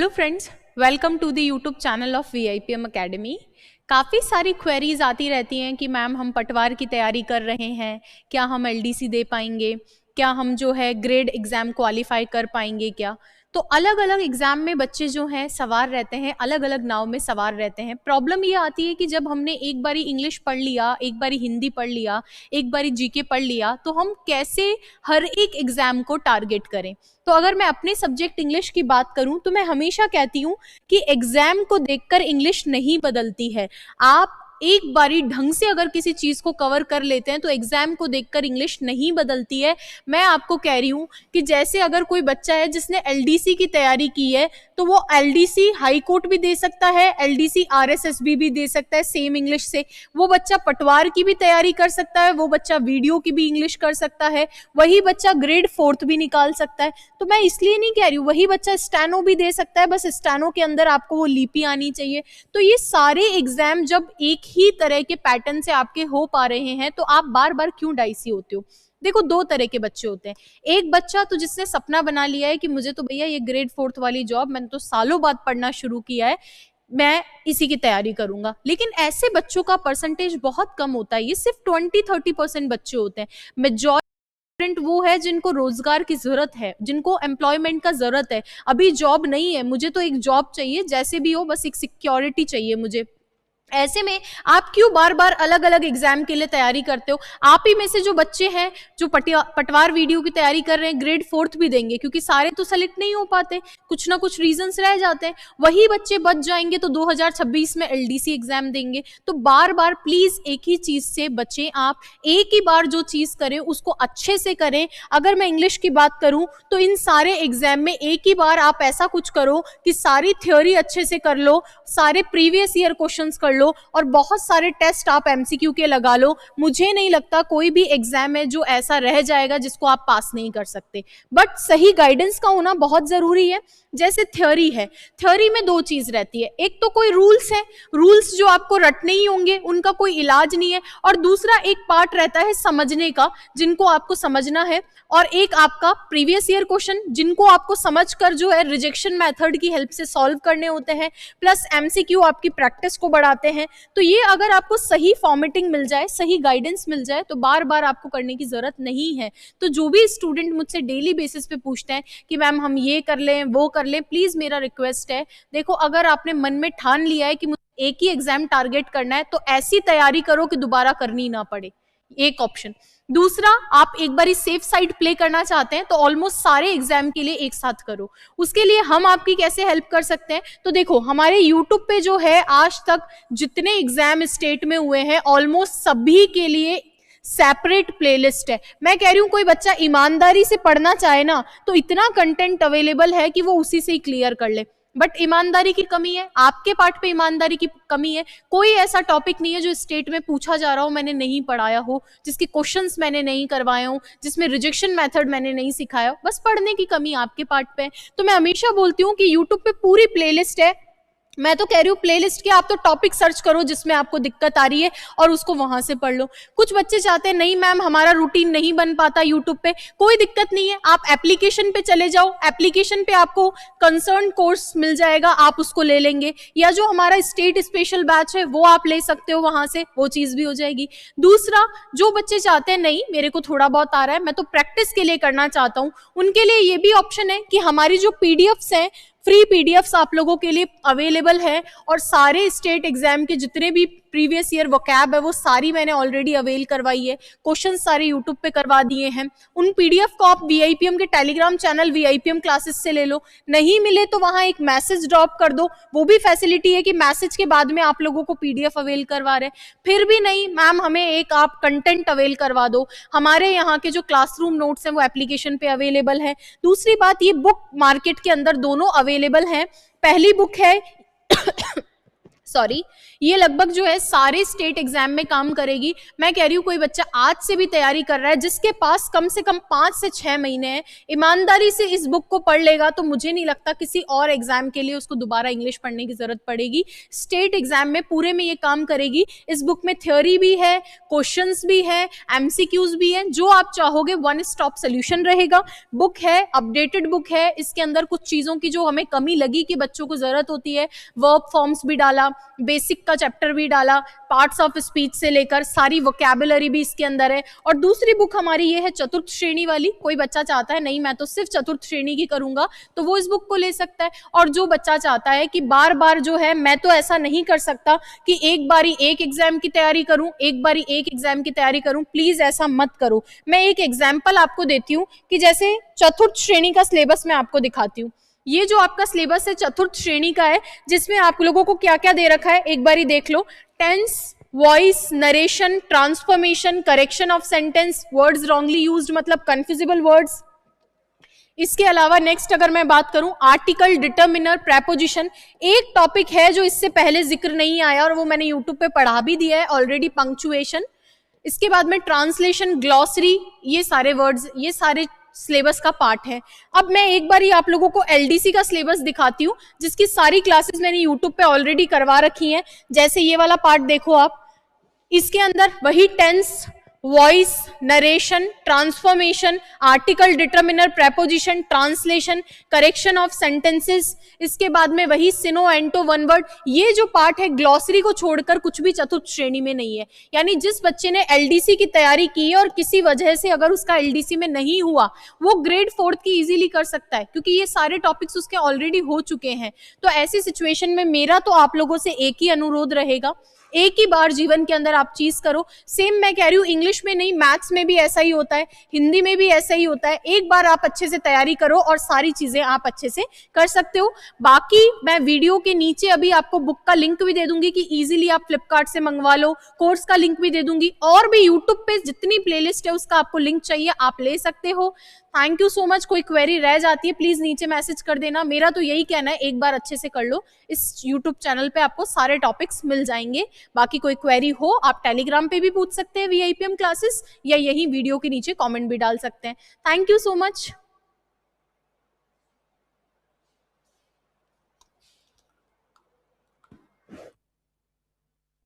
Hello friends, welcome to the YouTube channel of VIPM academy. काफ़ी सारी queries आती रहती हैं कि मैम हम पटवार की तैयारी कर रहे हैं, क्या हम LDC दे पाएंगे, क्या हम जो है ग्रेड एग्ज़ाम क्वालिफाई कर पाएंगे क्या। तो अलग अलग एग्ज़ाम में बच्चे जो हैं सवार रहते हैं, अलग अलग नाव में सवार रहते हैं। प्रॉब्लम ये आती है कि जब हमने एक बारी इंग्लिश पढ़ लिया, एक बारी हिंदी पढ़ लिया, एक बारी GK पढ़ लिया, तो हम कैसे हर एक एग्ज़ाम को टारगेट करें। तो अगर मैं अपने सब्जेक्ट इंग्लिश की बात करूं तो मैं हमेशा कहती हूं कि एग्जाम को देखकर इंग्लिश नहीं बदलती है। आप एक बारी ढंग से अगर किसी चीज को कवर कर लेते हैं तो एग्जाम को देखकर इंग्लिश नहीं बदलती है। मैं आपको कह रही हूं कि जैसे अगर कोई बच्चा है जिसने LDC की तैयारी की है तो वो LDC हाई कोर्ट भी दे सकता है, LDC RSSB भी दे सकता है सेम इंग्लिश से। वो बच्चा पटवार की भी तैयारी कर सकता है, वो बच्चा वीडियो की भी इंग्लिश कर सकता है, वही बच्चा ग्रेड 4th भी निकाल सकता है। तो मैं इसलिए नहीं कह रही हूँ, वही बच्चा स्टेनो भी दे सकता है, बस स्टेनो के अंदर आपको वो लिपि आनी चाहिए। तो ये सारे एग्जाम जब एक ही तरह के पैटर्न से आपके हो पा रहे हैं तो आप बार बार क्यों डाइसी होते हो। देखो, दो तरह के बच्चे होते हैं। एक बच्चा तो जिसने सपना बना लिया है कि मुझे तो भैया ये ग्रेड 4th वाली जॉब, मैंने तो सालों बाद पढ़ना शुरू किया है, मैं इसी की तैयारी करूंगा। लेकिन ऐसे बच्चों का परसेंटेज बहुत कम होता है, ये सिर्फ 20-30% बच्चे होते हैं। मेजॉरिटी वो है जिनको रोजगार की जरूरत है, जिनको एम्प्लॉयमेंट का जरूरत है। अभी जॉब नहीं है, मुझे तो एक जॉब चाहिए, जैसे भी हो, बस एक सिक्योरिटी चाहिए मुझे। ऐसे में आप क्यों बार बार अलग अलग एग्जाम के लिए तैयारी करते हो। आप ही में से जो बच्चे हैं जो पटवार वीडियो की तैयारी कर रहे हैं, ग्रेड 4th भी देंगे, क्योंकि सारे तो सेलेक्ट नहीं हो पाते, कुछ ना कुछ रीजंस रह जाते हैं। वही बच्चे बच जाएंगे तो 2026 में LDC एग्जाम देंगे। तो बार बार प्लीज एक ही चीज से बचें। आप एक ही बार जो चीज करें उसको अच्छे से करें। अगर मैं इंग्लिश की बात करूं तो इन सारे एग्जाम में एक ही बार आप ऐसा कुछ करो कि सारी थ्योरी अच्छे से कर लो, सारे प्रीवियस ईयर क्वेश्चंस कर लो और बहुत सारे टेस्ट आप MCQ के लगा लो। मुझे नहीं लगता कोई भी एग्जाम है जो ऐसा रह जाएगा जिसको आप पास नहीं कर सकते। बट सही गाइडेंस का होना बहुत जरूरी है। जैसे थ्योरी है, थ्योरी में दो चीज रहती है, एक तो कोई रूल्स है, रूल्स जो आपको रटने ही होंगे, उनका कोई इलाज नहीं है, और दूसरा एक पार्ट रहता है समझने का, जिनको आपको समझना है, और एक आपका प्रीवियस ईयर क्वेश्चन जिनको आपको समझकर जो है रिजेक्शन मेथड की हेल्प से सॉल्व करने होते हैं, प्लस MCQ आपकी प्रैक्टिस को बढ़ाते हैं। तो ये अगर आपको सही फॉर्मेटिंग मिल जाए, सही गाइडेंस मिल जाए, तो बार बार आपको करने की जरूरत नहीं है। तो जो भी स्टूडेंट मुझसे डेली बेसिस पे पूछते हैं कि मैम हम ये कर लें वो कर लें, प्लीज मेरा रिक्वेस्ट है, देखो अगर आपने मन में ठान लिया है कि मुझे एक ही एग्जाम टारगेट करना है तो ऐसी तैयारी करो कि दोबारा करनी ना पड़े, एक ऑप्शन। दूसरा, आप एक बार सेफ साइड प्ले करना चाहते हैं तो ऑलमोस्ट सारे एग्जाम के लिए एक साथ करो। उसके लिए हम आपकी कैसे हेल्प कर सकते हैं, तो देखो हमारे यूट्यूब पे जो है आज तक जितने एग्जाम स्टेट में हुए हैं ऑलमोस्ट सभी के लिए सेपरेट प्लेलिस्ट है। मैं कह रही हूं कोई बच्चा ईमानदारी से पढ़ना चाहे ना तो इतना कंटेंट अवेलेबल है कि वो उसी से ही क्लियर कर ले। बट ईमानदारी की कमी है, आपके पार्ट पे ईमानदारी की कमी है। कोई ऐसा टॉपिक नहीं है जो स्टेट में पूछा जा रहा हो मैंने नहीं पढ़ाया हो, जिसके क्वेश्चंस मैंने नहीं करवाए हो, जिसमें रिजेक्शन मेथड मैंने नहीं सिखाया हो, बस पढ़ने की कमी आपके पार्ट पे है। तो मैं हमेशा बोलती हूँ कि यूट्यूब पे पूरी प्लेलिस्ट है। मैं तो कह रही हूँ प्लेलिस्ट के आप तो टॉपिक सर्च करो जिसमें आपको दिक्कत आ रही है और उसको वहां से पढ़ लो। कुछ बच्चे चाहते हैं नहीं मैम हमारा रूटीन नहीं बन पाता यूट्यूब पे, कोई दिक्कत नहीं है, आप एप्लीकेशन पे चले जाओ, एप्लीकेशन पे आपको कंसर्न कोर्स मिल जाएगा, आप उसको ले लेंगे, या जो हमारा स्टेट स्पेशल बैच है वो आप ले सकते हो, वहां से वो चीज भी हो जाएगी। दूसरा, जो बच्चे चाहते हैं नहीं मेरे को थोड़ा बहुत आ रहा है, मैं तो प्रैक्टिस के लिए करना चाहता हूँ, उनके लिए ये भी ऑप्शन है कि हमारी जो PDFs हैं, फ्री PDFs आप लोगों के लिए अवेलेबल है, और सारे स्टेट एग्जाम के जितने भी प्रीवियस ईयर वोकैब है वो सारी मैंने ऑलरेडी अवेल करवाई है, क्वेश्चन सारे यूट्यूब पे करवा दिए हैं। उन PDF को आप VIPM के टेलीग्राम चैनल VIPM क्लासेस से ले लो, नहीं मिले तो वहां एक मैसेज ड्रॉप कर दो, वो भी फैसिलिटी है कि मैसेज के बाद में आप लोगों को PDF अवेल करवा रहे हैं। फिर भी नहीं मैम हमें एक आप कंटेंट अवेल करवा दो, हमारे यहाँ के जो क्लासरूम नोट्स हैं वो एप्लीकेशन पे अवेलेबल है। दूसरी बात, ये बुक मार्केट के अंदर दोनों अवेलेबल हैं। पहली बुक है सॉरी ये लगभग जो है सारे स्टेट एग्जाम में काम करेगी। मैं कह रही हूँ कोई बच्चा आज से भी तैयारी कर रहा है, जिसके पास कम से कम 5 से 6 महीने हैं, ईमानदारी से इस बुक को पढ़ लेगा तो मुझे नहीं लगता किसी और एग्जाम के लिए उसको दोबारा इंग्लिश पढ़ने की जरूरत पड़ेगी। स्टेट एग्जाम में पूरे में ये काम करेगी। इस बुक में थ्योरी भी है, क्वेश्चंस भी है, एमसीक्यूज भी है, जो आप चाहोगे वन स्टॉप सोल्यूशन रहेगा। बुक है, अपडेटेड बुक है। इसके अंदर कुछ चीजों की जो हमें कमी लगी कि बच्चों को जरूरत होती है, वर्ब फॉर्म्स भी डाला, बेसिक का चैप्टर भी डाला, पार्ट्स ऑफ स्पीच से लेकर सारी वोकैबुलरी भी इसके अंदर है। और दूसरी बुक हमारी ये है चतुर्थ श्रेणी वाली। कोई बच्चा चाहता है नहीं मैं तो सिर्फ चतुर्थ श्रेणी की करूंगा तो वो इस बुक को ले सकता है। और जो बच्चा चाहता है कि बार बार जो है मैं तो ऐसा नहीं कर सकता कि एक बारी एक एग्जाम की तैयारी करूं, एक बारी एक एग्जाम की तैयारी करूं, प्लीज ऐसा मत करो। मैं एक एग्जाम्पल आपको देती हूं कि जैसे चतुर्थ श्रेणी का सिलेबस मैं आपको दिखाती हूँ। ये जो आपका सिलेबस है चतुर्थ श्रेणी का है, जिसमें आप लोगों को क्या क्या दे रखा है एक बारी देख लो। Tense, voice, narration, transformation, correction of sentence, words wrongly used मतलब कंफ्यूजिबल वर्ड्स। इसके अलावा नेक्स्ट अगर मैं बात करूं आर्टिकल, डिटर्मिनर, प्रेपोजिशन। एक टॉपिक है जो इससे पहले जिक्र नहीं आया और वो मैंने यूट्यूब पे पढ़ा भी दिया है ऑलरेडी, पंक्चुएशन। इसके बाद में ट्रांसलेशन, ग्लॉसरी, ये सारे वर्ड्स, ये सारे सिलेबस का पार्ट है। अब मैं एक बार ही आप लोगों को एलडीसी का सिलेबस दिखाती हूँ, जिसकी सारी क्लासेस मैंने यूट्यूब पे ऑलरेडी करवा रखी हैं। जैसे ये वाला पार्ट देखो आप, इसके अंदर वही tense, voice, narration, transformation, article, determiner, preposition, translation, correction of sentences, इसके बाद में वही सिनो, एंटो, वन वर्ड। ये जो पार्ट है ग्लॉसरी को छोड़कर कुछ भी चतुर्थ श्रेणी में नहीं है। यानी जिस बच्चे ने एलडीसी की तैयारी की है और किसी वजह से अगर उसका एलडीसी में नहीं हुआ, वो ग्रेड 4th की इजीली कर सकता है, क्योंकि ये सारे टॉपिक्स उसके ऑलरेडी हो चुके हैं। तो ऐसी सिचुएशन में मेरा तो आप लोगों से एक ही अनुरोध रहेगा, एक ही बार जीवन के अंदर आप चीज करो। सेम मैं कह रही हूँ इंग्लिश में नहीं, मैथ्स में भी ऐसा ही होता है, हिंदी में भी ऐसा ही होता है। एक बार आप अच्छे से तैयारी करो और सारी चीजें आप अच्छे से कर सकते हो। बाकी मैं वीडियो के नीचे अभी आपको बुक का लिंक भी दे दूंगी कि इजीली आप फ्लिपकार्ट से मंगवा लो, कोर्स का लिंक भी दे दूंगी, और भी यूट्यूब पे जितनी प्लेलिस्ट है उसका आपको लिंक चाहिए आप ले सकते हो। Thank you so much. कोई क्वेरी रह जाती है प्लीज नीचे मैसेज कर देना। मेरा तो यही कहना है एक बार अच्छे से कर लो, इस यूट्यूब चैनल पे आपको सारे टॉपिक्स मिल जाएंगे। बाकी कोई क्वेरी हो आप टेलीग्राम पे भी पूछ सकते हैं वीआईपीएम क्लासेस, या यही वीडियो के नीचे कमेंट भी डाल सकते हैं। Thank you so much.